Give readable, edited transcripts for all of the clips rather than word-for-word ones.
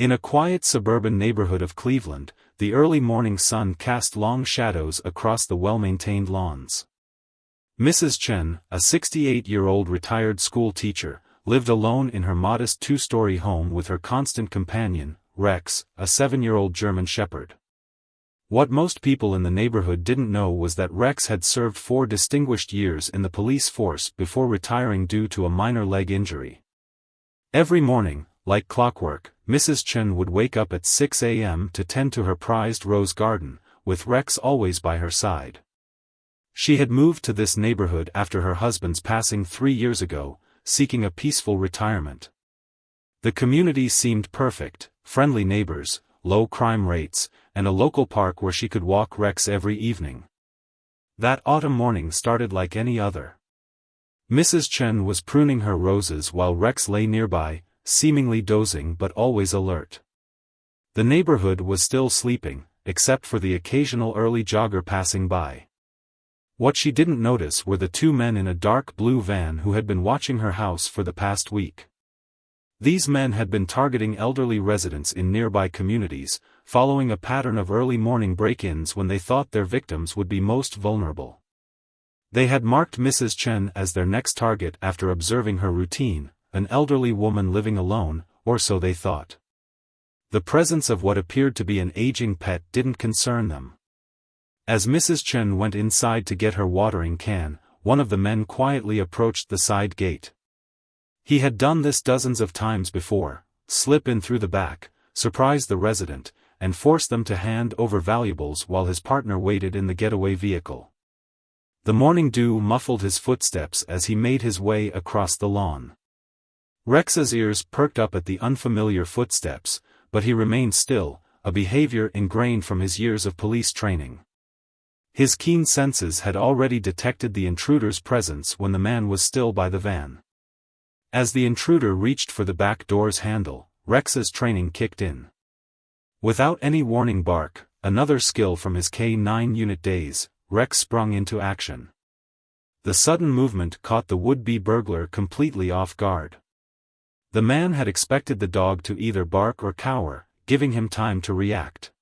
In a quiet suburban neighborhood of Cleveland, the early morning sun cast long shadows across the well-maintained lawns. Mrs. Chen, a 68-year-old retired school teacher, lived alone in her modest two-story home with her constant companion, Rex, a 7-year-old German Shepherd. What most people in the neighborhood didn't know was that Rex had served 4 distinguished years in the police force before retiring due to a minor leg injury. Every morning, like clockwork, Mrs. Chen would wake up at 6 a.m. to tend to her prized rose garden, with Rex always by her side. She had moved to this neighborhood after her husband's passing 3 years ago, seeking a peaceful retirement. The community seemed perfect: friendly neighbors, low crime rates, and a local park where she could walk Rex every evening. That autumn morning started like any other. Mrs. Chen was pruning her roses while Rex lay nearby, seemingly dozing but always alert. The neighborhood was still sleeping, except for the occasional early jogger passing by. What she didn't notice were the 2 men in a dark blue van who had been watching her house for the past week. These men had been targeting elderly residents in nearby communities, following a pattern of early morning break-ins when they thought their victims would be most vulnerable. They had marked Mrs. Chen as their next target after observing her routine, an elderly woman living alone, or so they thought. The presence of what appeared to be an aging pet didn't concern them. As Mrs. Chen went inside to get her watering can, one of the men quietly approached the side gate. He had done this dozens of times before: slip in through the back, surprise the resident, and force them to hand over valuables while his partner waited in the getaway vehicle. The morning dew muffled his footsteps as he made his way across the lawn. Rex's ears perked up at the unfamiliar footsteps, but he remained still, a behavior ingrained from his years of police training. His keen senses had already detected the intruder's presence when the man was still by the van. As the intruder reached for the back door's handle, Rex's training kicked in. Without any warning bark, another skill from his K-9 unit days, Rex sprung into action. The sudden movement caught the would-be burglar completely off guard. The man had expected the dog to either bark or cower, giving him time to react.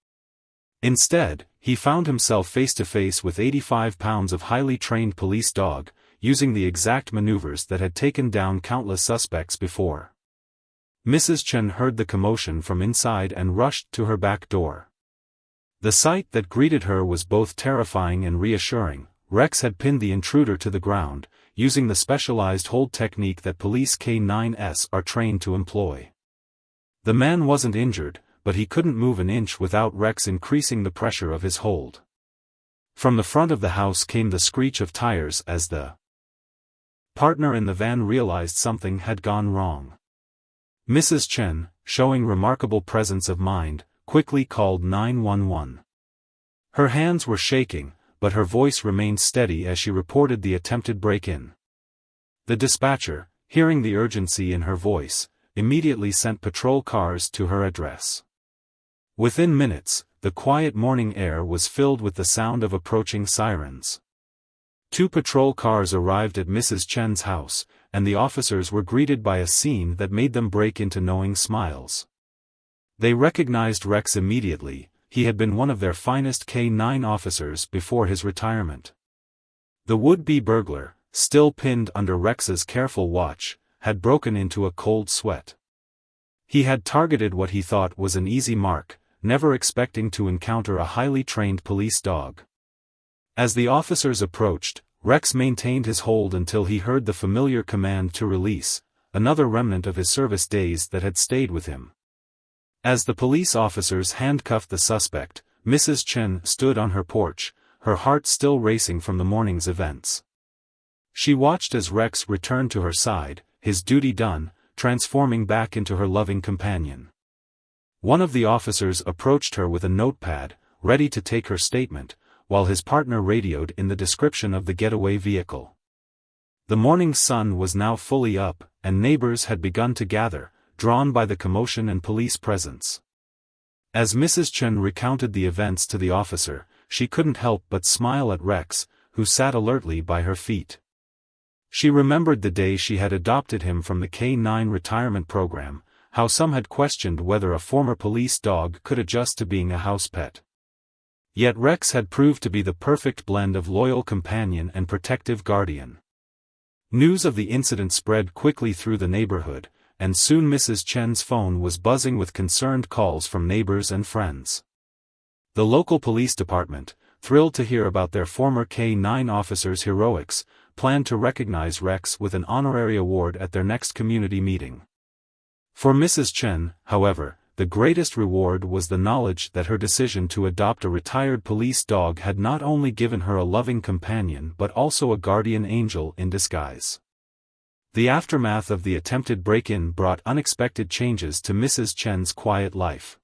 Instead, he found himself face to face with 85 pounds of highly trained police dog, using the exact maneuvers that had taken down countless suspects before. Mrs. Chen heard the commotion from inside and rushed to her back door. The sight that greeted her was both terrifying and reassuring. Rex had pinned the intruder to the ground, using the specialized hold technique that police K-9s are trained to employ. The man wasn't injured, but he couldn't move an inch without Rex increasing the pressure of his hold. From the front of the house came the screech of tires as the partner in the van realized something had gone wrong. Mrs. Chen, showing remarkable presence of mind, quickly called 911. Her hands were shaking, but her voice remained steady as she reported the attempted break-in. The dispatcher, hearing the urgency in her voice, immediately sent patrol cars to her address. Within minutes, the quiet morning air was filled with the sound of approaching sirens. 2 patrol cars arrived at Mrs. Chen's house, and the officers were greeted by a scene that made them break into knowing smiles. They recognized Rex immediately. He had been one of their finest K-9 officers before his retirement. The would-be burglar, still pinned under Rex's careful watch, had broken into a cold sweat. He had targeted what he thought was an easy mark, never expecting to encounter a highly trained police dog. As the officers approached, Rex maintained his hold until he heard the familiar command to release, another remnant of his service days that had stayed with him. As the police officers handcuffed the suspect, Mrs. Chen stood on her porch, her heart still racing from the morning's events. She watched as Rex returned to her side, his duty done, transforming back into her loving companion. One of the officers approached her with a notepad, ready to take her statement, while his partner radioed in the description of the getaway vehicle. The morning sun was now fully up, and neighbors had begun to gather, drawn by the commotion and police presence. As Mrs. Chen recounted the events to the officer, she couldn't help but smile at Rex, who sat alertly by her feet. She remembered the day she had adopted him from the K-9 retirement program, how some had questioned whether a former police dog could adjust to being a house pet. Yet Rex had proved to be the perfect blend of loyal companion and protective guardian. News of the incident spread quickly through the neighborhood, and soon Mrs. Chen's phone was buzzing with concerned calls from neighbors and friends. The local police department, thrilled to hear about their former K-9 officer's heroics, planned to recognize Rex with an honorary award at their next community meeting. For Mrs. Chen, however, the greatest reward was the knowledge that her decision to adopt a retired police dog had not only given her a loving companion but also a guardian angel in disguise. The aftermath of the attempted break-in brought unexpected changes to Mrs. Chen's quiet life.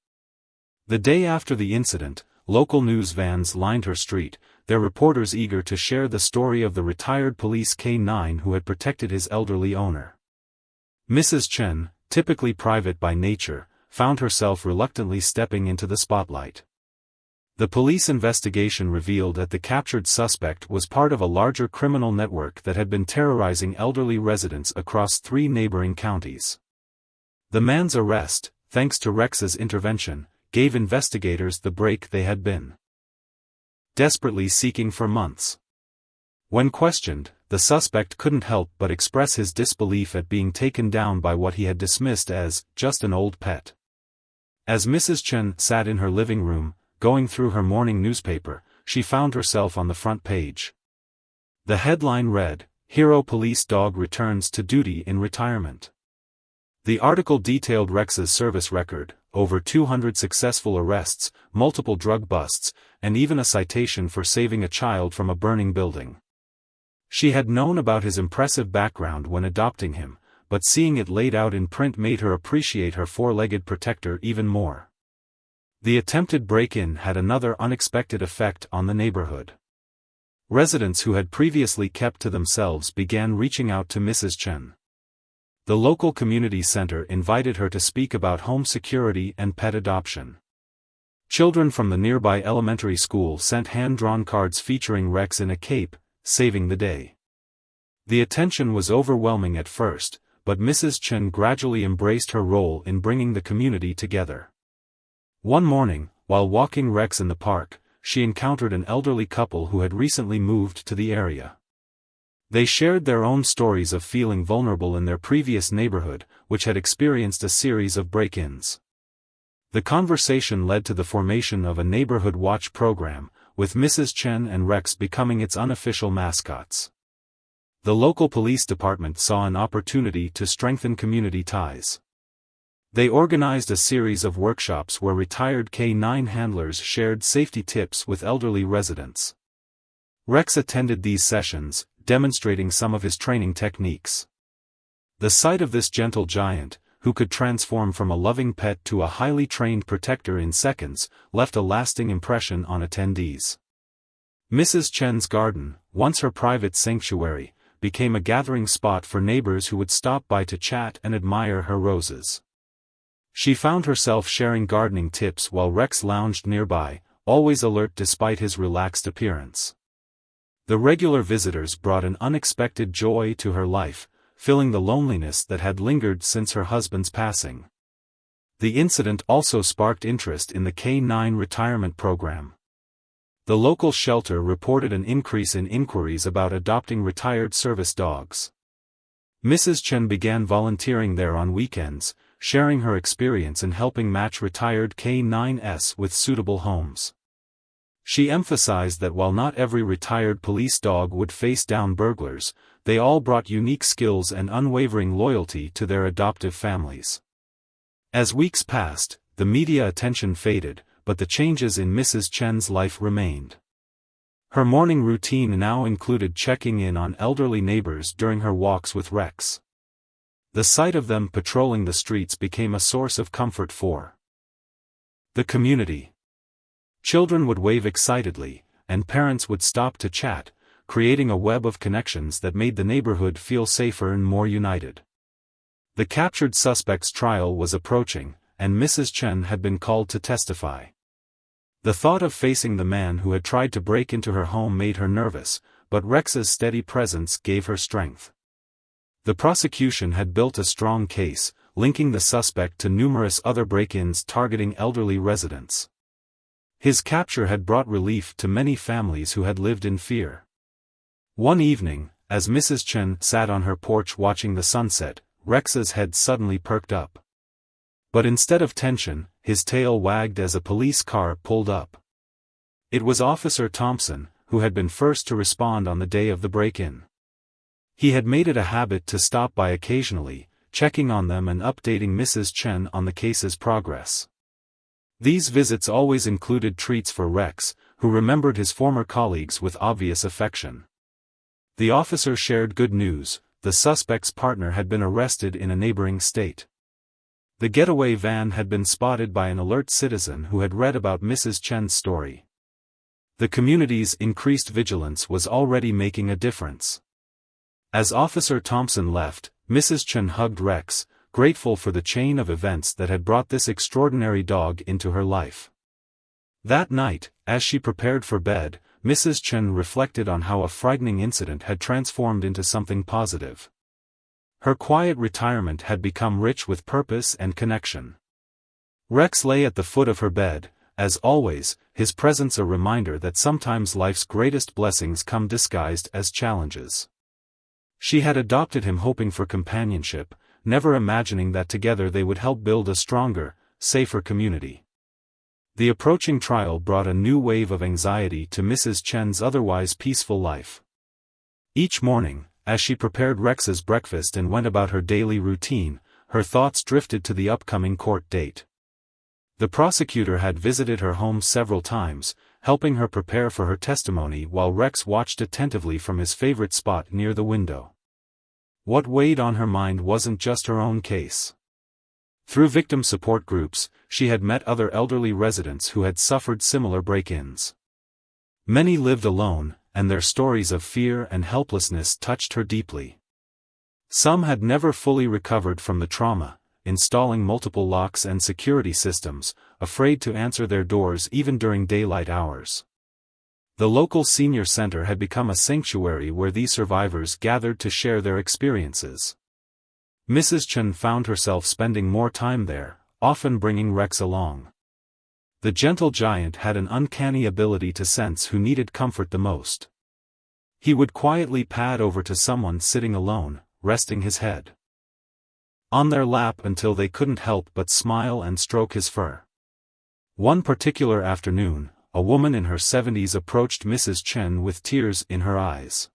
The day after the incident, local news vans lined her street, their reporters eager to share the story of the retired police K-9 who had protected his elderly owner. Mrs. Chen, typically private by nature, found herself reluctantly stepping into the spotlight. The police investigation revealed that the captured suspect was part of a larger criminal network that had been terrorizing elderly residents across 3 neighboring counties. The man's arrest, thanks to Rex's intervention, gave investigators the break they had been desperately seeking for months. When questioned, the suspect couldn't help but express his disbelief at being taken down by what he had dismissed as just an old pet. As Mrs. Chen sat in her living room, going through her morning newspaper, she found herself on the front page. The headline read, "Hero Police Dog Returns to Duty in Retirement." The article detailed Rex's service record, over 200 successful arrests, multiple drug busts, and even a citation for saving a child from a burning building. She had known about his impressive background when adopting him, but seeing it laid out in print made her appreciate her 4-legged protector even more. The attempted break-in had another unexpected effect on the neighborhood. Residents who had previously kept to themselves began reaching out to Mrs. Chen. The local community center invited her to speak about home security and pet adoption. Children from the nearby elementary school sent hand-drawn cards featuring Rex in a cape, saving the day. The attention was overwhelming at first, but Mrs. Chen gradually embraced her role in bringing the community together. One morning, while walking Rex in the park, she encountered an elderly couple who had recently moved to the area. They shared their own stories of feeling vulnerable in their previous neighborhood, which had experienced a series of break-ins. The conversation led to the formation of a neighborhood watch program, with Mrs. Chen and Rex becoming its unofficial mascots. The local police department saw an opportunity to strengthen community ties. They organized a series of workshops where retired K-9 handlers shared safety tips with elderly residents. Rex attended these sessions, demonstrating some of his training techniques. The sight of this gentle giant, who could transform from a loving pet to a highly trained protector in seconds, left a lasting impression on attendees. Mrs. Chen's garden, once her private sanctuary, became a gathering spot for neighbors who would stop by to chat and admire her roses. She found herself sharing gardening tips while Rex lounged nearby, always alert despite his relaxed appearance. The regular visitors brought an unexpected joy to her life, filling the loneliness that had lingered since her husband's passing. The incident also sparked interest in the K-9 retirement program. The local shelter reported an increase in inquiries about adopting retired service dogs. Mrs. Chen began volunteering there on weekends, sharing her experience in helping match retired K-9s with suitable homes. She emphasized that while not every retired police dog would face down burglars, they all brought unique skills and unwavering loyalty to their adoptive families. As weeks passed, the media attention faded, but the changes in Mrs. Chen's life remained. Her morning routine now included checking in on elderly neighbors during her walks with Rex. The sight of them patrolling the streets became a source of comfort for the community. Children would wave excitedly, and parents would stop to chat, creating a web of connections that made the neighborhood feel safer and more united. The captured suspect's trial was approaching, and Mrs. Chen had been called to testify. The thought of facing the man who had tried to break into her home made her nervous, but Rex's steady presence gave her strength. The prosecution had built a strong case, linking the suspect to numerous other break-ins targeting elderly residents. His capture had brought relief to many families who had lived in fear. One evening, as Mrs. Chen sat on her porch watching the sunset, Rex's head suddenly perked up. But instead of tension, his tail wagged as a police car pulled up. It was Officer Thompson, who had been first to respond on the day of the break-in. He had made it a habit to stop by occasionally, checking on them and updating Mrs. Chen on the case's progress. These visits always included treats for Rex, who remembered his former colleagues with obvious affection. The officer shared good news: the suspect's partner had been arrested in a neighboring state. The getaway van had been spotted by an alert citizen who had read about Mrs. Chen's story. The community's increased vigilance was already making a difference. As Officer Thompson left, Mrs. Chen hugged Rex, grateful for the chain of events that had brought this extraordinary dog into her life. That night, as she prepared for bed, Mrs. Chen reflected on how a frightening incident had transformed into something positive. Her quiet retirement had become rich with purpose and connection. Rex lay at the foot of her bed, as always, his presence a reminder that sometimes life's greatest blessings come disguised as challenges. She had adopted him hoping for companionship, never imagining that together they would help build a stronger, safer community. The approaching trial brought a new wave of anxiety to Mrs. Chen's otherwise peaceful life. Each morning, as she prepared Rex's breakfast and went about her daily routine, her thoughts drifted to the upcoming court date. The prosecutor had visited her home several times, helping her prepare for her testimony while Rex watched attentively from his favorite spot near the window. What weighed on her mind wasn't just her own case. Through victim support groups, she had met other elderly residents who had suffered similar break-ins. Many lived alone, and their stories of fear and helplessness touched her deeply. Some had never fully recovered from the trauma, installing multiple locks and security systems, afraid to answer their doors even during daylight hours. The local senior center had become a sanctuary where these survivors gathered to share their experiences. Mrs. Chen found herself spending more time there, often bringing Rex along. The gentle giant had an uncanny ability to sense who needed comfort the most. He would quietly pad over to someone sitting alone, resting his head on their lap until they couldn't help but smile and stroke his fur. One particular afternoon, a woman in her 70s approached Mrs. Chen with tears in her eyes.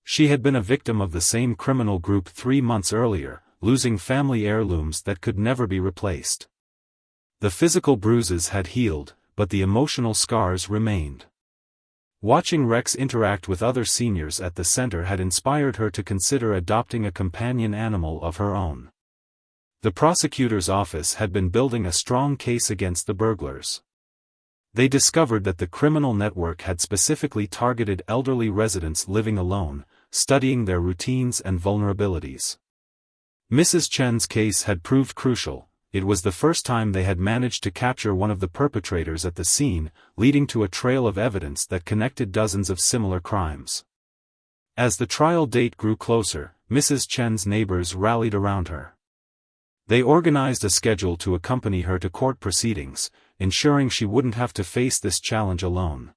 She had been a victim of the same criminal group 3 months earlier, losing family heirlooms that could never be replaced. The physical bruises had healed, but the emotional scars remained. Watching Rex interact with other seniors at the center had inspired her to consider adopting a companion animal of her own. The prosecutor's office had been building a strong case against the burglars. They discovered that the criminal network had specifically targeted elderly residents living alone, studying their routines and vulnerabilities. Mrs. Chen's case had proved crucial. It was the first time they had managed to capture one of the perpetrators at the scene, leading to a trail of evidence that connected dozens of similar crimes. As the trial date grew closer, Mrs. Chen's neighbors rallied around her. They organized a schedule to accompany her to court proceedings, ensuring she wouldn't have to face this challenge alone.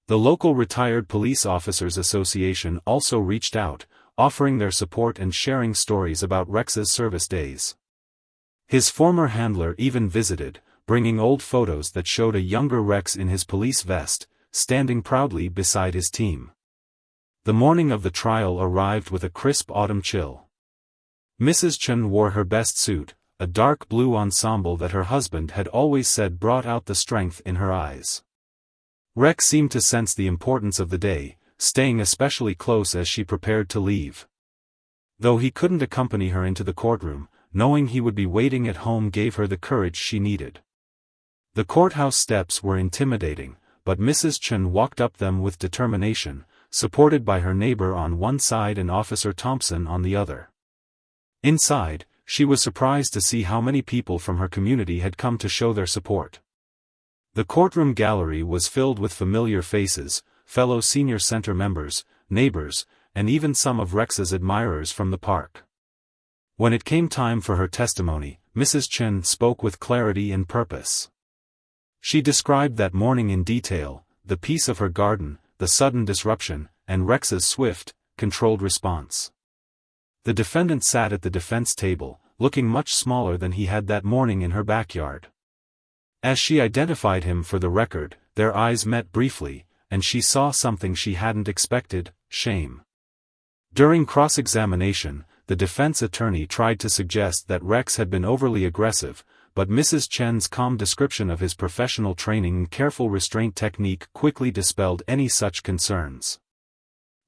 The local Retired Police Officers Association also reached out, offering their support and sharing stories about Rex's service days. His former handler even visited, bringing old photos that showed a younger Rex in his police vest, standing proudly beside his team. The morning of the trial arrived with a crisp autumn chill. Mrs. Chen wore her best suit, a dark blue ensemble that her husband had always said brought out the strength in her eyes. Rex seemed to sense the importance of the day, staying especially close as she prepared to leave. Though he couldn't accompany her into the courtroom, knowing he would be waiting at home gave her the courage she needed. The courthouse steps were intimidating, but Mrs. Chen walked up them with determination, supported by her neighbor on one side and Officer Thompson on the other. Inside, she was surprised to see how many people from her community had come to show their support. The courtroom gallery was filled with familiar faces, fellow senior center members, neighbors, and even some of Rex's admirers from the park. When it came time for her testimony, Mrs. Chen spoke with clarity and purpose. She described that morning in detail, the peace of her garden, the sudden disruption, and Rex's swift, controlled response. The defendant sat at the defense table, looking much smaller than he had that morning in her backyard. As she identified him for the record, their eyes met briefly, and she saw something she hadn't expected: shame. During cross-examination, the defense attorney tried to suggest that Rex had been overly aggressive, but Mrs. Chen's calm description of his professional training and careful restraint technique quickly dispelled any such concerns.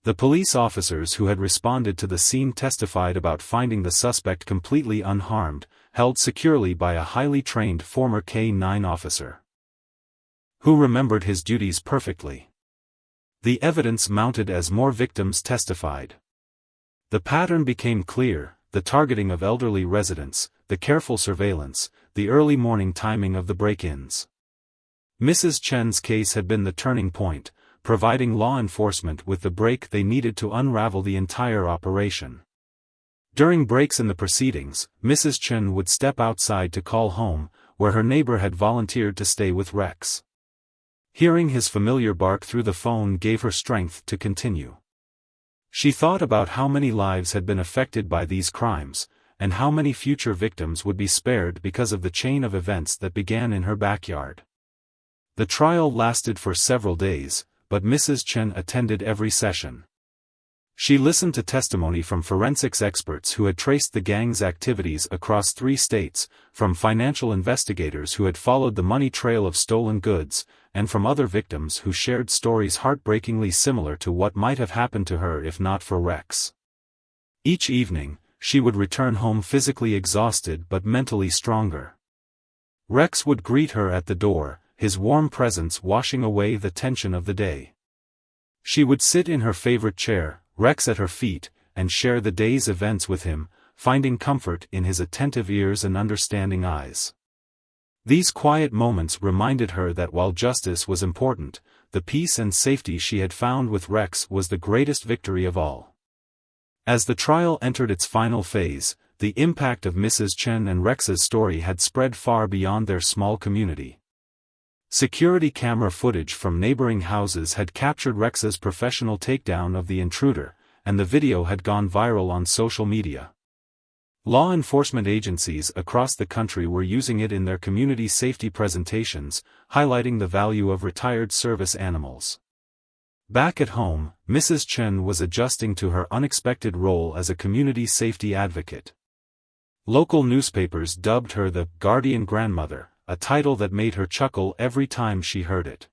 The police officers who had responded to the scene testified about finding the suspect completely unharmed, held securely by a highly trained former K-9 officer who remembered his duties perfectly. The evidence mounted as more victims testified. The pattern became clear: the targeting of elderly residents, the careful surveillance, the early morning timing of the break-ins. Mrs. Chen's case had been the turning point, providing law enforcement with the break they needed to unravel the entire operation. During breaks in the proceedings, Mrs. Chen would step outside to call home, where her neighbor had volunteered to stay with Rex. Hearing his familiar bark through the phone gave her strength to continue. She thought about how many lives had been affected by these crimes, and how many future victims would be spared because of the chain of events that began in her backyard. The trial lasted for several days, but Mrs. Chen attended every session. She listened to testimony from forensics experts who had traced the gang's activities across 3 states, from financial investigators who had followed the money trail of stolen goods, and from other victims who shared stories heartbreakingly similar to what might have happened to her if not for Rex. Each evening, she would return home physically exhausted but mentally stronger. Rex would greet her at the door, his warm presence washing away the tension of the day. She would sit in her favorite chair, Rex at her feet, and share the day's events with him, finding comfort in his attentive ears and understanding eyes. These quiet moments reminded her that while justice was important, the peace and safety she had found with Rex was the greatest victory of all. As the trial entered its final phase, the impact of Mrs. Chen and Rex's story had spread far beyond their small community. Security camera footage from neighboring houses had captured Rex's professional takedown of the intruder, and the video had gone viral on social media. Law enforcement agencies across the country were using it in their community safety presentations, highlighting the value of retired service animals. Back at home, Mrs. Chen was adjusting to her unexpected role as a community safety advocate. Local newspapers dubbed her the "Guardian Grandmother," a title that made her chuckle every time she heard it.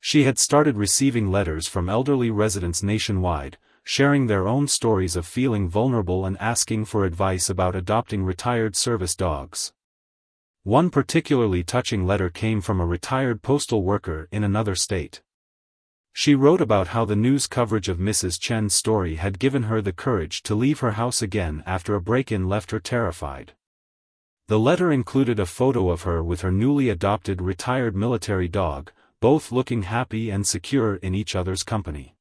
She had started receiving letters from elderly residents nationwide, sharing their own stories of feeling vulnerable and asking for advice about adopting retired service dogs. One particularly touching letter came from a retired postal worker in another state. She wrote about how the news coverage of Mrs. Chen's story had given her the courage to leave her house again after a break-in left her terrified. The letter included a photo of her with her newly adopted retired military dog, both looking happy and secure in each other's company.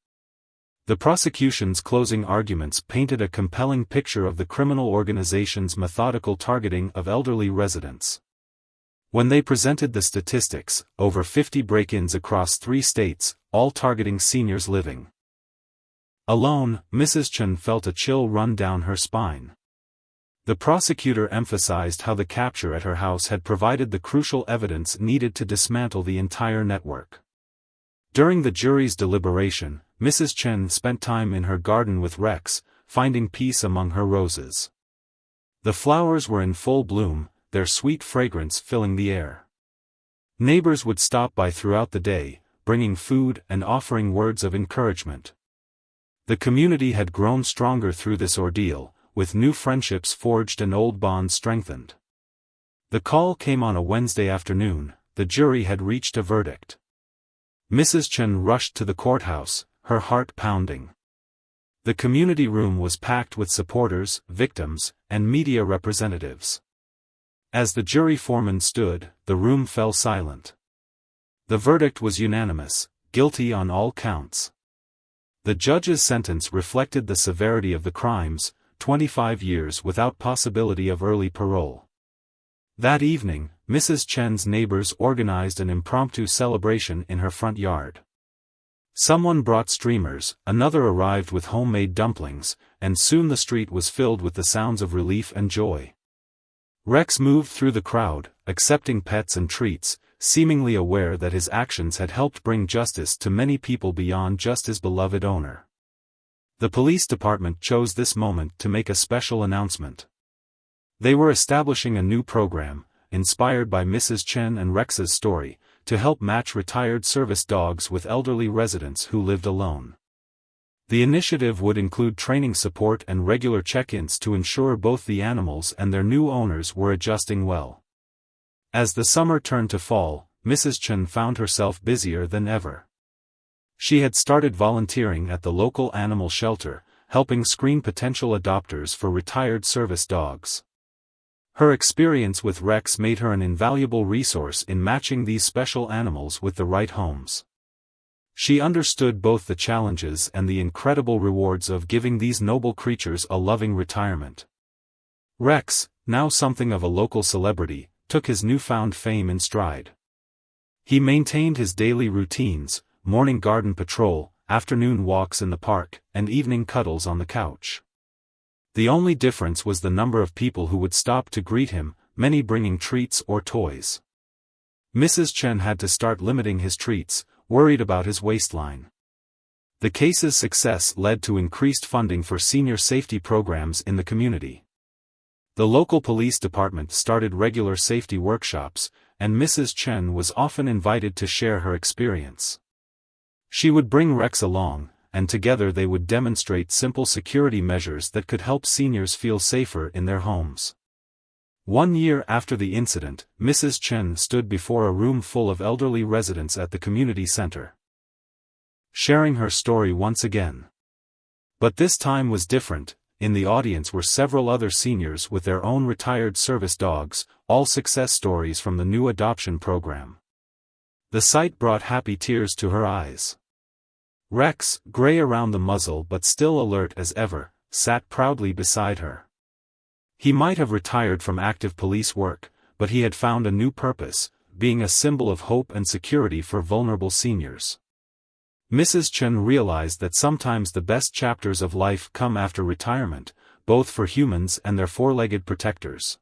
The prosecution's closing arguments painted a compelling picture of the criminal organization's methodical targeting of elderly residents. When they presented the statistics, over 50 break-ins across 3 states, all targeting seniors living alone, Mrs. Chen felt a chill run down her spine. The prosecutor emphasized how the capture at her house had provided the crucial evidence needed to dismantle the entire network. During the jury's deliberation, Mrs. Chen spent time in her garden with Rex, finding peace among her roses. The flowers were in full bloom, their sweet fragrance filling the air. Neighbors would stop by throughout the day, bringing food and offering words of encouragement. The community had grown stronger through this ordeal, with new friendships forged and old bonds strengthened. The call came on a Wednesday afternoon. The jury had reached a verdict. Mrs. Chen rushed to the courthouse, her heart pounding. The community room was packed with supporters, victims, and media representatives. As the jury foreman stood, the room fell silent. The verdict was unanimous: guilty on all counts. The judge's sentence reflected the severity of the crimes: 25 years without possibility of early parole. That evening, Mrs. Chen's neighbors organized an impromptu celebration in her front yard. Someone brought streamers, another arrived with homemade dumplings, and soon the street was filled with the sounds of relief and joy. Rex moved through the crowd, accepting pets and treats, seemingly aware that his actions had helped bring justice to many people beyond just his beloved owner. The police department chose this moment to make a special announcement. They were establishing a new program, inspired by Mrs. Chen and Rex's story, to help match retired service dogs with elderly residents who lived alone. The initiative would include training support and regular check-ins to ensure both the animals and their new owners were adjusting well. As the summer turned to fall, Mrs. Chen found herself busier than ever. She had started volunteering at the local animal shelter, helping screen potential adopters for retired service dogs. Her experience with Rex made her an invaluable resource in matching these special animals with the right homes. She understood both the challenges and the incredible rewards of giving these noble creatures a loving retirement. Rex, now something of a local celebrity, took his newfound fame in stride. He maintained his daily routines, morning garden patrol, afternoon walks in the park, and evening cuddles on the couch. The only difference was the number of people who would stop to greet him, many bringing treats or toys. Mrs. Chen had to start limiting his treats, worried about his waistline. The case's success led to increased funding for senior safety programs in the community. The local police department started regular safety workshops, and Mrs. Chen was often invited to share her experience. She would bring Rex along, and together they would demonstrate simple security measures that could help seniors feel safer in their homes. 1 year after the incident, Mrs. Chen stood before a room full of elderly residents at the community center, sharing her story once again. But this time was different. In the audience were several other seniors with their own retired service dogs, all success stories from the new adoption program. The sight brought happy tears to her eyes. Rex, gray around the muzzle but still alert as ever, sat proudly beside her. He might have retired from active police work, but he had found a new purpose, being a symbol of hope and security for vulnerable seniors. Mrs. Chen realized that sometimes the best chapters of life come after retirement, both for humans and their four-legged protectors.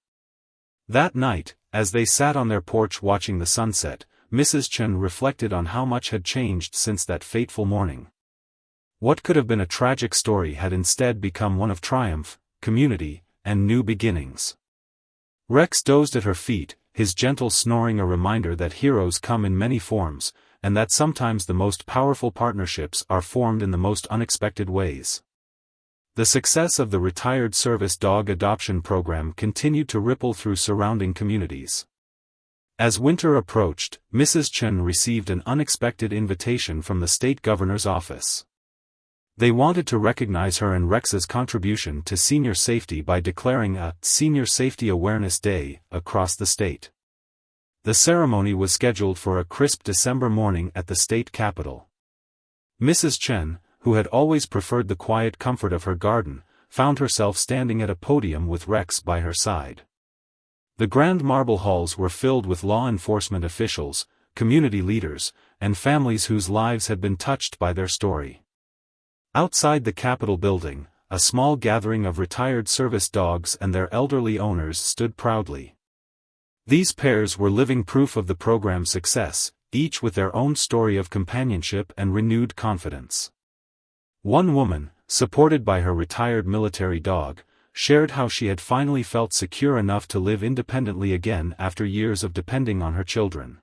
That night, as they sat on their porch watching the sunset, Mrs. Chen reflected on how much had changed since that fateful morning. What could have been a tragic story had instead become one of triumph, community, and new beginnings. Rex dozed at her feet, his gentle snoring a reminder that heroes come in many forms, and that sometimes the most powerful partnerships are formed in the most unexpected ways. The success of the retired service dog adoption program continued to ripple through surrounding communities. As winter approached, Mrs. Chen received an unexpected invitation from the state governor's office. They wanted to recognize her and Rex's contribution to senior safety by declaring a Senior Safety Awareness Day across the state. The ceremony was scheduled for a crisp December morning at the state capitol. Mrs. Chen, who had always preferred the quiet comfort of her garden, found herself standing at a podium with Rex by her side. The grand marble halls were filled with law enforcement officials, community leaders, and families whose lives had been touched by their story. Outside the Capitol building, a small gathering of retired service dogs and their elderly owners stood proudly. These pairs were living proof of the program's success, each with their own story of companionship and renewed confidence. One woman, supported by her retired military dog, shared how she had finally felt secure enough to live independently again after years of depending on her children.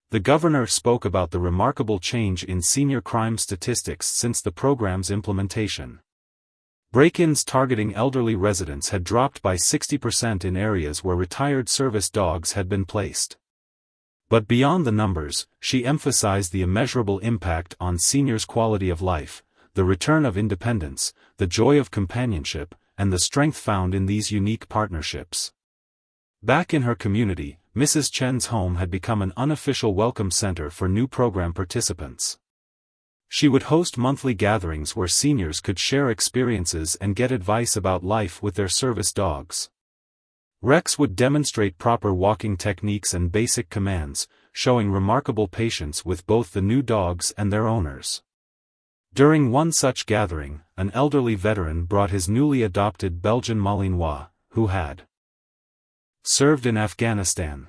The governor spoke about the remarkable change in senior crime statistics since the program's implementation. Break-ins targeting elderly residents had dropped by 60% in areas where retired service dogs had been placed. But beyond the numbers, she emphasized the immeasurable impact on seniors' quality of life, the return of independence, the joy of companionship, and the strength found in these unique partnerships. Back in her community, Mrs. Chen's home had become an unofficial welcome center for new program participants. She would host monthly gatherings where seniors could share experiences and get advice about life with their service dogs. Rex would demonstrate proper walking techniques and basic commands, showing remarkable patience with both the new dogs and their owners. During one such gathering, an elderly veteran brought his newly adopted Belgian Malinois, who had served in Afghanistan.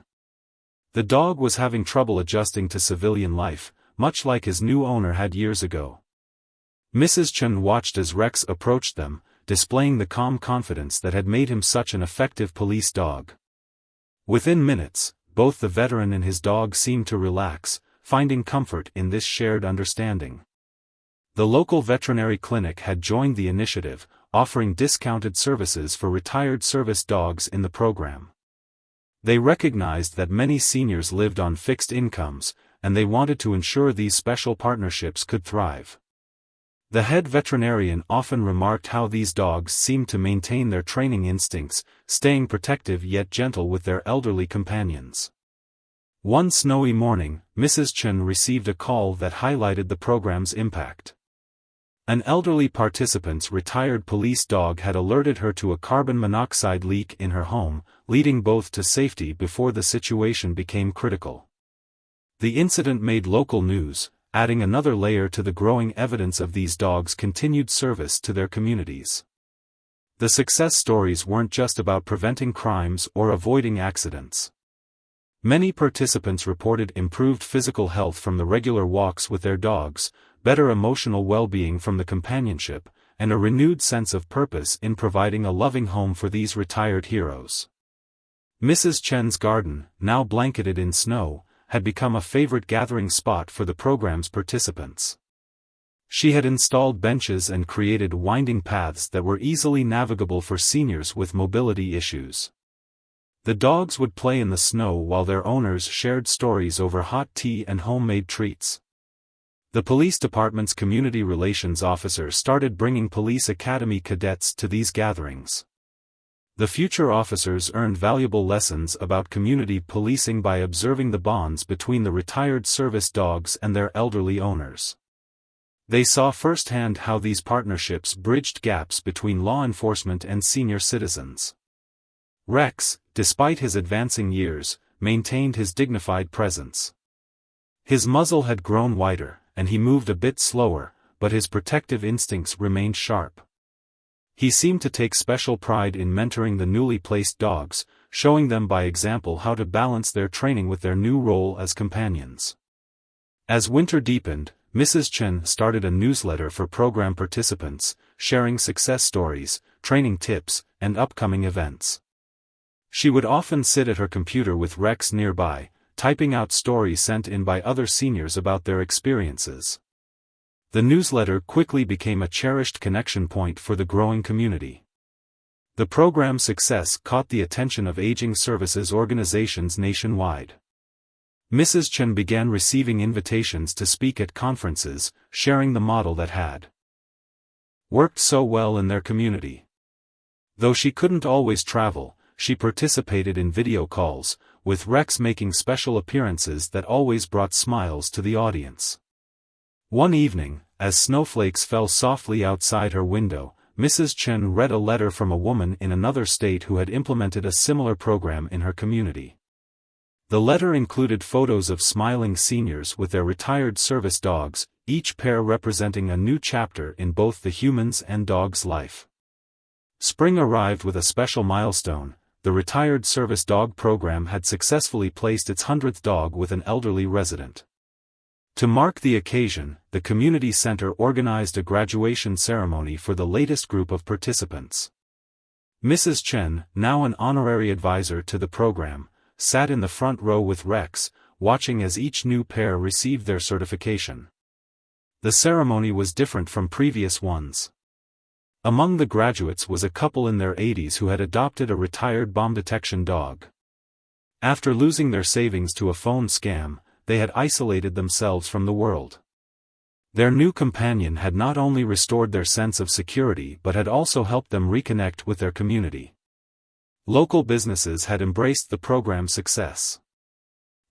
The dog was having trouble adjusting to civilian life, much like his new owner had years ago. Mrs. Chen watched as Rex approached them, displaying the calm confidence that had made him such an effective police dog. Within minutes, both the veteran and his dog seemed to relax, finding comfort in this shared understanding. The local veterinary clinic had joined the initiative, offering discounted services for retired service dogs in the program. They recognized that many seniors lived on fixed incomes, and they wanted to ensure these special partnerships could thrive. The head veterinarian often remarked how these dogs seemed to maintain their training instincts, staying protective yet gentle with their elderly companions. One snowy morning, Mrs. Chen received a call that highlighted the program's impact. An elderly participant's retired police dog had alerted her to a carbon monoxide leak in her home, leading both to safety before the situation became critical. The incident made local news, adding another layer to the growing evidence of these dogs' continued service to their communities. The success stories weren't just about preventing crimes or avoiding accidents. Many participants reported improved physical health from the regular walks with their dogs, better emotional well-being from the companionship, and a renewed sense of purpose in providing a loving home for these retired heroes. Mrs. Chen's garden, now blanketed in snow, had become a favorite gathering spot for the program's participants. She had installed benches and created winding paths that were easily navigable for seniors with mobility issues. The dogs would play in the snow while their owners shared stories over hot tea and homemade treats. The police department's community relations officer started bringing police academy cadets to these gatherings. The future officers earned valuable lessons about community policing by observing the bonds between the retired service dogs and their elderly owners. They saw firsthand how these partnerships bridged gaps between law enforcement and senior citizens. Rex, despite his advancing years, maintained his dignified presence. His muzzle had grown wider, and he moved a bit slower, but his protective instincts remained sharp. He seemed to take special pride in mentoring the newly placed dogs, showing them by example how to balance their training with their new role as companions. As winter deepened, Mrs. Chen started a newsletter for program participants, sharing success stories, training tips, and upcoming events. She would often sit at her computer with Rex nearby, typing out stories sent in by other seniors about their experiences. The newsletter quickly became a cherished connection point for the growing community. The program's success caught the attention of aging services organizations nationwide. Mrs. Chen began receiving invitations to speak at conferences, sharing the model that had worked so well in their community. Though she couldn't always travel, she participated in video calls, with Rex making special appearances that always brought smiles to the audience. One evening, as snowflakes fell softly outside her window, Mrs. Chen read a letter from a woman in another state who had implemented a similar program in her community. The letter included photos of smiling seniors with their retired service dogs, each pair representing a new chapter in both the human's and dog's life. Spring arrived with a special milestone. The retired service dog program had successfully placed its 100th dog with an elderly resident. To mark the occasion, the community center organized a graduation ceremony for the latest group of participants. Mrs. Chen, now an honorary advisor to the program, sat in the front row with Rex, watching as each new pair received their certification. The ceremony was different from previous ones. Among the graduates was a couple in their 80s who had adopted a retired bomb detection dog. After losing their savings to a phone scam, they had isolated themselves from the world. Their new companion had not only restored their sense of security but had also helped them reconnect with their community. Local businesses had embraced the program's success.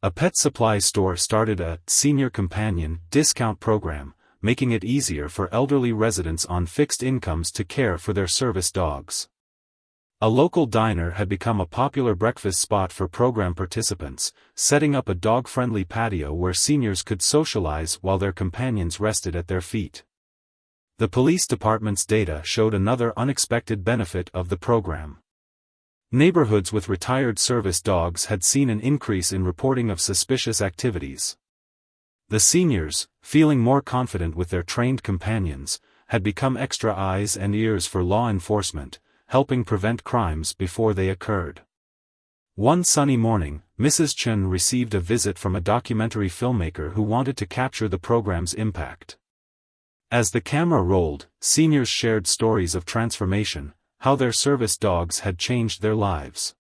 A pet supply store started a senior companion discount program, making it easier for elderly residents on fixed incomes to care for their service dogs. A local diner had become a popular breakfast spot for program participants, setting up a dog-friendly patio where seniors could socialize while their companions rested at their feet. The police department's data showed another unexpected benefit of the program. Neighborhoods with retired service dogs had seen an increase in reporting of suspicious activities. The seniors, feeling more confident with their trained companions, had become extra eyes and ears for law enforcement, helping prevent crimes before they occurred. One sunny morning, Mrs. Chen received a visit from a documentary filmmaker who wanted to capture the program's impact. As the camera rolled, seniors shared stories of transformation, how their service dogs had changed their lives.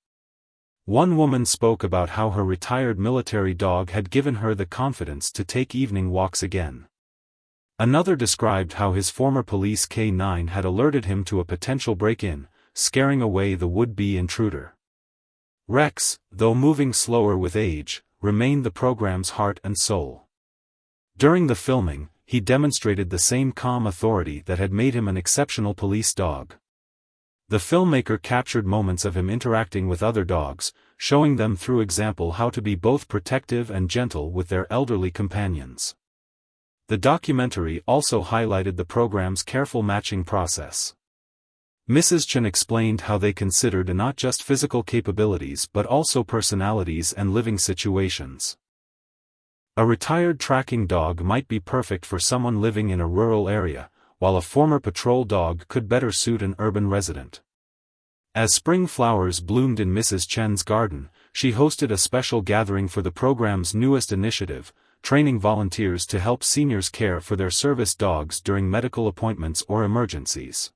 One woman spoke about how her retired military dog had given her the confidence to take evening walks again. Another described how his former police K9 had alerted him to a potential break-in, scaring away the would-be intruder. Rex, though moving slower with age, remained the program's heart and soul. During the filming, he demonstrated the same calm authority that had made him an exceptional police dog. The filmmaker captured moments of him interacting with other dogs, showing them through example how to be both protective and gentle with their elderly companions. The documentary also highlighted the program's careful matching process. Mrs. Chen explained how they considered not just physical capabilities but also personalities and living situations. A retired tracking dog might be perfect for someone living in a rural area, while a former patrol dog could better suit an urban resident. As spring flowers bloomed in Mrs. Chen's garden, she hosted a special gathering for the program's newest initiative, training volunteers to help seniors care for their service dogs during medical appointments or emergencies.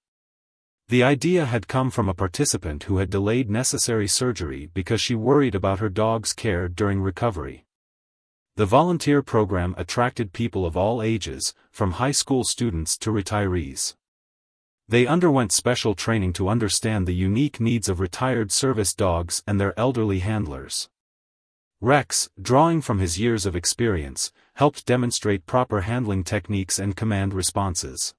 The idea had come from a participant who had delayed necessary surgery because she worried about her dog's care during recovery. The volunteer program attracted people of all ages, from high school students to retirees. They underwent special training to understand the unique needs of retired service dogs and their elderly handlers. Rex, drawing from his years of experience, helped demonstrate proper handling techniques and command responses.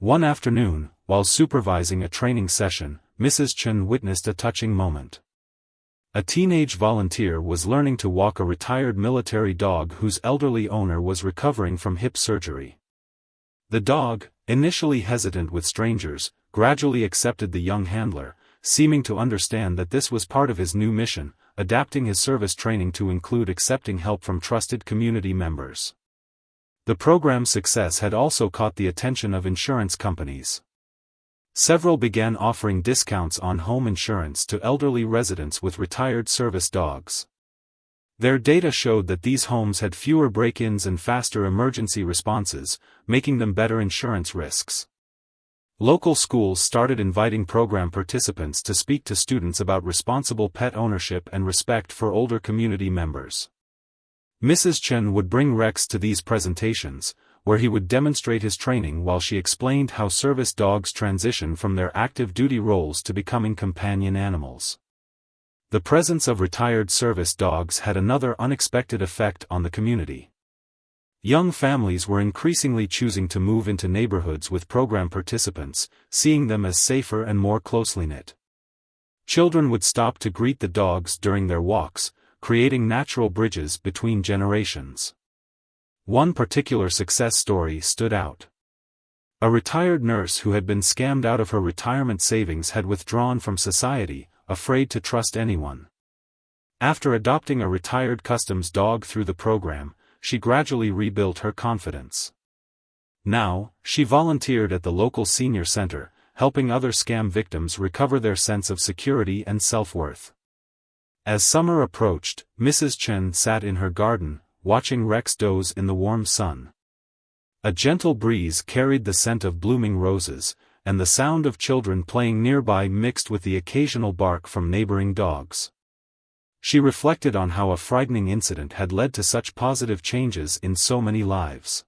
One afternoon, while supervising a training session, Mrs. Chen witnessed a touching moment. A teenage volunteer was learning to walk a retired military dog whose elderly owner was recovering from hip surgery. The dog, initially hesitant with strangers, gradually accepted the young handler, seeming to understand that this was part of his new mission, adapting his service training to include accepting help from trusted community members. The program's success had also caught the attention of insurance companies. Several began offering discounts on home insurance to elderly residents with retired service dogs. Their data showed that these homes had fewer break-ins and faster emergency responses, making them better insurance risks. Local schools started inviting program participants to speak to students about responsible pet ownership and respect for older community members. Mrs. Chen would bring Rex to these presentations, where he would demonstrate his training while she explained how service dogs transition from their active duty roles to becoming companion animals. The presence of retired service dogs had another unexpected effect on the community. Young families were increasingly choosing to move into neighborhoods with program participants, seeing them as safer and more closely knit. Children would stop to greet the dogs during their walks, creating natural bridges between generations. One particular success story stood out. A retired nurse who had been scammed out of her retirement savings had withdrawn from society, afraid to trust anyone. After adopting a retired customs dog through the program, she gradually rebuilt her confidence. Now, she volunteered at the local senior center, helping other scam victims recover their sense of security and self-worth. As summer approached, Mrs. Chen sat in her garden, watching Rex doze in the warm sun. A gentle breeze carried the scent of blooming roses, and the sound of children playing nearby mixed with the occasional bark from neighboring dogs. She reflected on how a frightening incident had led to such positive changes in so many lives.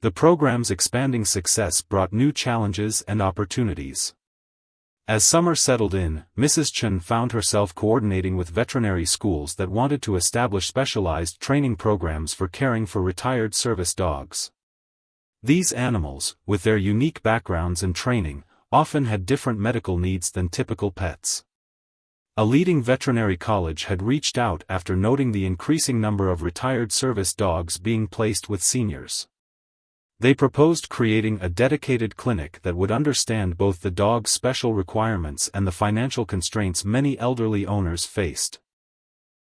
The program's expanding success brought new challenges and opportunities. As summer settled in, Mrs. Chen found herself coordinating with veterinary schools that wanted to establish specialized training programs for caring for retired service dogs. These animals, with their unique backgrounds and training, often had different medical needs than typical pets. A leading veterinary college had reached out after noting the increasing number of retired service dogs being placed with seniors. They proposed creating a dedicated clinic that would understand both the dog's special requirements and the financial constraints many elderly owners faced.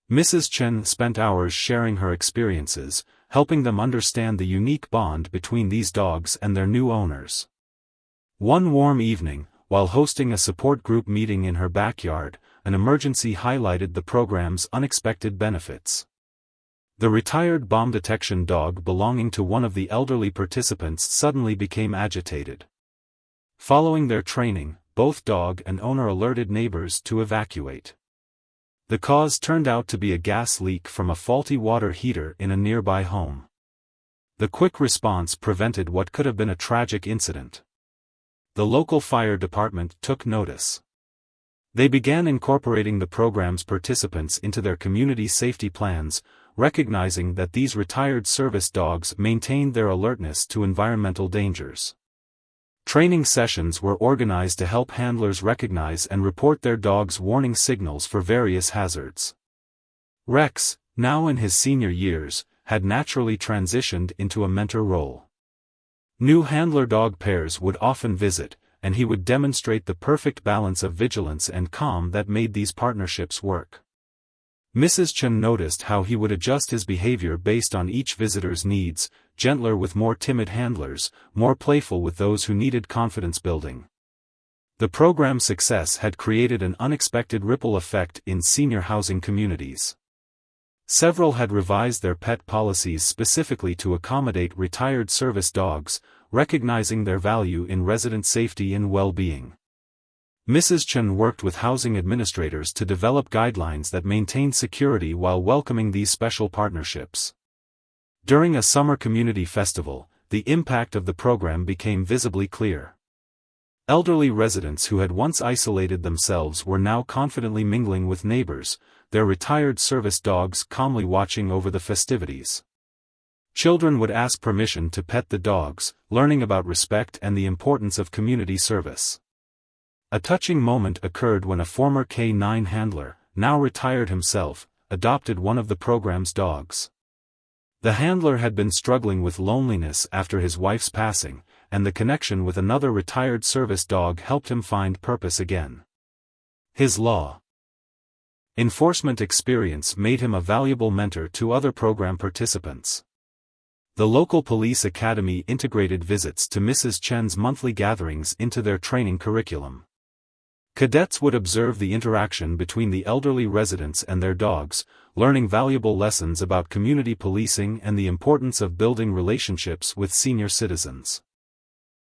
Mrs. Chen spent hours sharing her experiences, helping them understand the unique bond between these dogs and their new owners. One warm evening, while hosting a support group meeting in her backyard, an emergency highlighted the program's unexpected benefits. The retired bomb detection dog belonging to one of the elderly participants suddenly became agitated. Following their training, both dog and owner alerted neighbors to evacuate. The cause turned out to be a gas leak from a faulty water heater in a nearby home. The quick response prevented what could have been a tragic incident. The local fire department took notice. They began incorporating the program's participants into their community safety plans, recognizing that these retired service dogs maintained their alertness to environmental dangers. Training sessions were organized to help handlers recognize and report their dogs' warning signals for various hazards. Rex, now in his senior years, had naturally transitioned into a mentor role. New handler dog pairs would often visit, and he would demonstrate the perfect balance of vigilance and calm that made these partnerships work. Mrs. Chen noticed how he would adjust his behavior based on each visitor's needs, gentler with more timid handlers, more playful with those who needed confidence building. The program's success had created an unexpected ripple effect in senior housing communities. Several had revised their pet policies specifically to accommodate retired service dogs, recognizing their value in resident safety and well-being. Mrs. Chen worked with housing administrators to develop guidelines that maintained security while welcoming these special partnerships. During a summer community festival, the impact of the program became visibly clear. Elderly residents who had once isolated themselves were now confidently mingling with neighbors, their retired service dogs calmly watching over the festivities. Children would ask permission to pet the dogs, learning about respect and the importance of community service. A touching moment occurred when a former K9 handler, now retired himself, adopted one of the program's dogs. The handler had been struggling with loneliness after his wife's passing, and the connection with another retired service dog helped him find purpose again. His law enforcement experience made him a valuable mentor to other program participants. The local police academy integrated visits to Mrs. Chen's monthly gatherings into their training curriculum. Cadets would observe the interaction between the elderly residents and their dogs, learning valuable lessons about community policing and the importance of building relationships with senior citizens.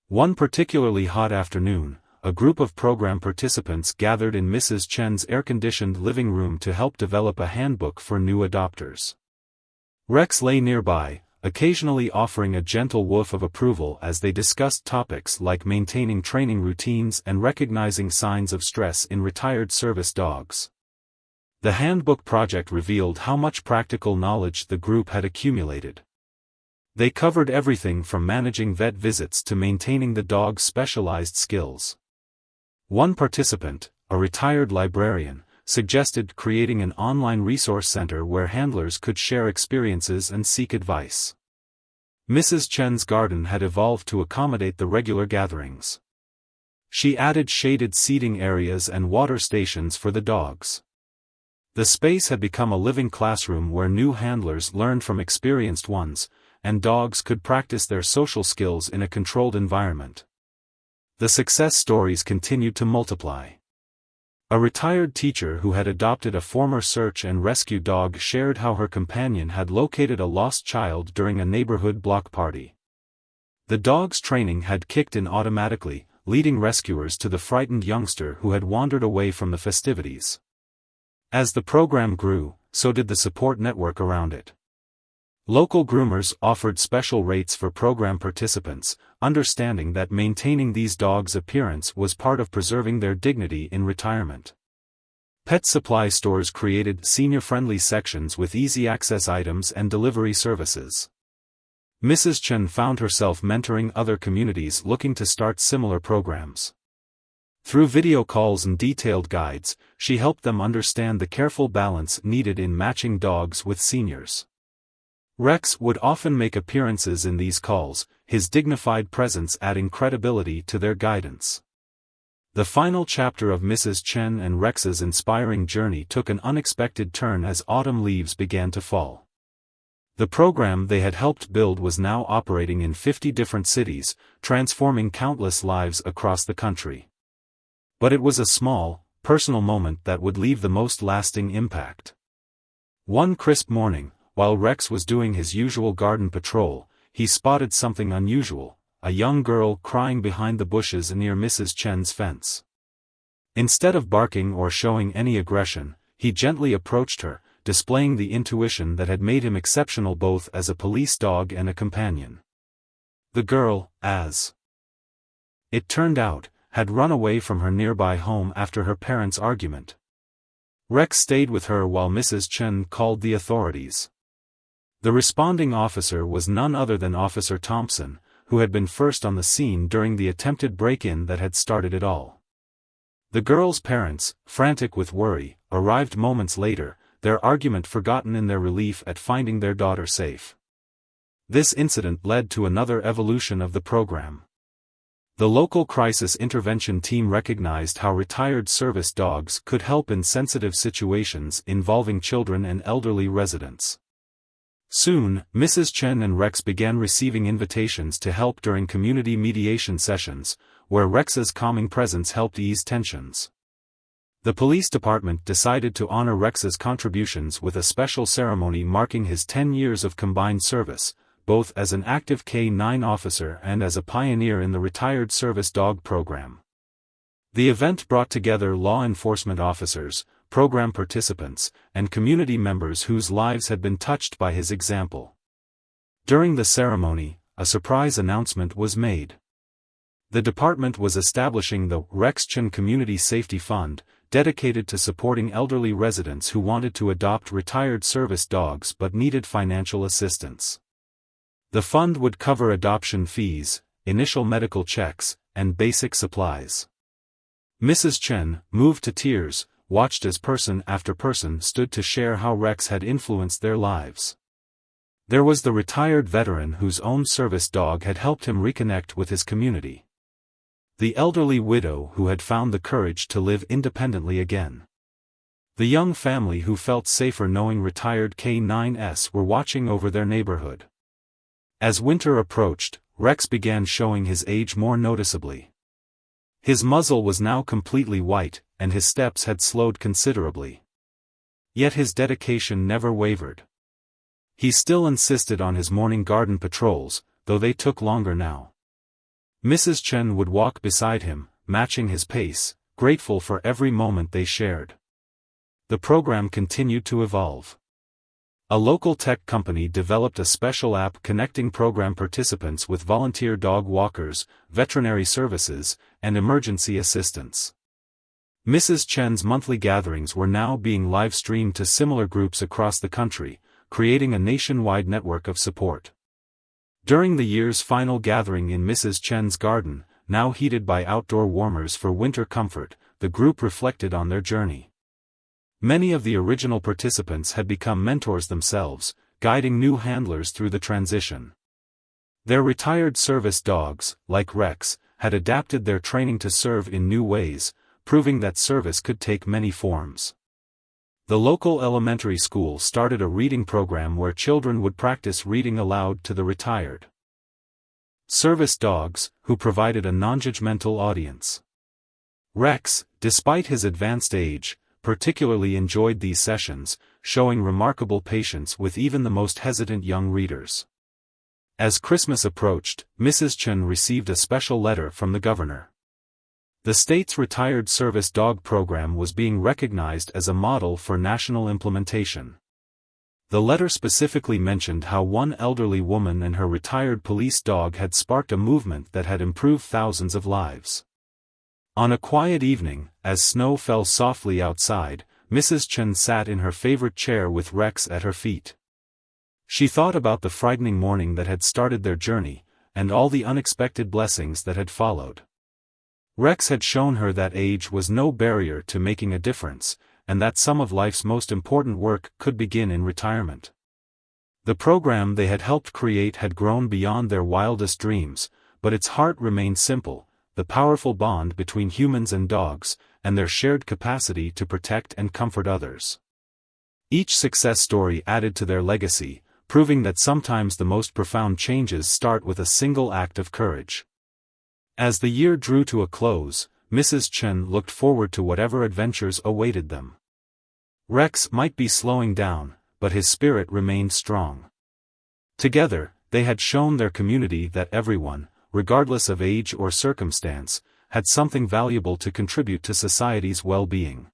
One particularly hot afternoon, a group of program participants gathered in Mrs. Chen's air-conditioned living room to help develop a handbook for new adopters. Rex lay nearby, occasionally offering a gentle woof of approval as they discussed topics like maintaining training routines and recognizing signs of stress in retired service dogs. The handbook project revealed how much practical knowledge the group had accumulated. They covered everything from managing vet visits to maintaining the dog's specialized skills. One participant, a retired librarian, suggested creating an online resource center where handlers could share experiences and seek advice. Mrs. Chen's garden had evolved to accommodate the regular gatherings. She added shaded seating areas and water stations for the dogs. The space had become a living classroom where new handlers learned from experienced ones, and dogs could practice their social skills in a controlled environment. The success stories continued to multiply. A retired teacher who had adopted a former search and rescue dog shared how her companion had located a lost child during a neighborhood block party. The dog's training had kicked in automatically, leading rescuers to the frightened youngster who had wandered away from the festivities. As the program grew, so did the support network around it. Local groomers offered special rates for program participants, understanding that maintaining these dogs' appearance was part of preserving their dignity in retirement. Pet supply stores created senior-friendly sections with easy access items and delivery services. Mrs. Chen found herself mentoring other communities looking to start similar programs. Through video calls and detailed guides, she helped them understand the careful balance needed in matching dogs with seniors. Rex would often make appearances in these calls, his dignified presence adding credibility to their guidance. The final chapter of Mrs. Chen and Rex's inspiring journey took an unexpected turn as autumn leaves began to fall. The program they had helped build was now operating in 50 different cities, transforming countless lives across the country. But it was a small, personal moment that would leave the most lasting impact. One crisp morning, while Rex was doing his usual garden patrol, he spotted something unusual, a young girl crying behind the bushes near Mrs. Chen's fence. Instead of barking or showing any aggression, he gently approached her, displaying the intuition that had made him exceptional both as a police dog and a companion. The girl, as it turned out, had run away from her nearby home after her parents' argument. Rex stayed with her while Mrs. Chen called the authorities. The responding officer was none other than Officer Thompson, who had been first on the scene during the attempted break-in that had started it all. The girl's parents, frantic with worry, arrived moments later, their argument forgotten in their relief at finding their daughter safe. This incident led to another evolution of the program. The local crisis intervention team recognized how retired service dogs could help in sensitive situations involving children and elderly residents. Soon, Mrs. Chen and Rex began receiving invitations to help during community mediation sessions, where Rex's calming presence helped ease tensions. The police department decided to honor Rex's contributions with a special ceremony marking his 10 years of combined service, both as an active K-9 officer and as a pioneer in the retired service dog program. The event brought together law enforcement officers, program participants, and community members whose lives had been touched by his example. During the ceremony, a surprise announcement was made. The department was establishing the Rex Chen Community Safety Fund, dedicated to supporting elderly residents who wanted to adopt retired service dogs but needed financial assistance. The fund would cover adoption fees, initial medical checks, and basic supplies. Mrs. Chen, moved to tears, watched as person after person stood to share how Rex had influenced their lives. There was the retired veteran whose own service dog had helped him reconnect with his community. The elderly widow who had found the courage to live independently again. The young family who felt safer knowing retired K-9s were watching over their neighborhood. As winter approached, Rex began showing his age more noticeably. His muzzle was now completely white, and his steps had slowed considerably. Yet his dedication never wavered. He still insisted on his morning garden patrols, though they took longer now. Mrs. Chen would walk beside him, matching his pace, grateful for every moment they shared. The program continued to evolve. A local tech company developed a special app connecting program participants with volunteer dog walkers, veterinary services, and emergency assistance. Mrs. Chen's monthly gatherings were now being live-streamed to similar groups across the country, creating a nationwide network of support. During the year's final gathering in Mrs. Chen's garden, now heated by outdoor warmers for winter comfort, the group reflected on their journey. Many of the original participants had become mentors themselves, guiding new handlers through the transition. Their retired service dogs, like Rex, had adapted their training to serve in new ways, proving that service could take many forms. The local elementary school started a reading program where children would practice reading aloud to the retired service dogs, who provided a non-judgmental audience. Rex, despite his advanced age, particularly enjoyed these sessions, showing remarkable patience with even the most hesitant young readers. As Christmas approached, Mrs. Chen received a special letter from the governor. The state's retired service dog program was being recognized as a model for national implementation. The letter specifically mentioned how one elderly woman and her retired police dog had sparked a movement that had improved thousands of lives. On a quiet evening, as snow fell softly outside, Mrs. Chen sat in her favorite chair with Rex at her feet. She thought about the frightening morning that had started their journey, and all the unexpected blessings that had followed. Rex had shown her that age was no barrier to making a difference, and that some of life's most important work could begin in retirement. The program they had helped create had grown beyond their wildest dreams, but its heart remained simple: the powerful bond between humans and dogs, and their shared capacity to protect and comfort others. Each success story added to their legacy, proving that sometimes the most profound changes start with a single act of courage. As the year drew to a close, Mrs. Chen looked forward to whatever adventures awaited them. Rex might be slowing down, but his spirit remained strong. Together, they had shown their community that everyone, regardless of age or circumstance, had something valuable to contribute to society's well-being.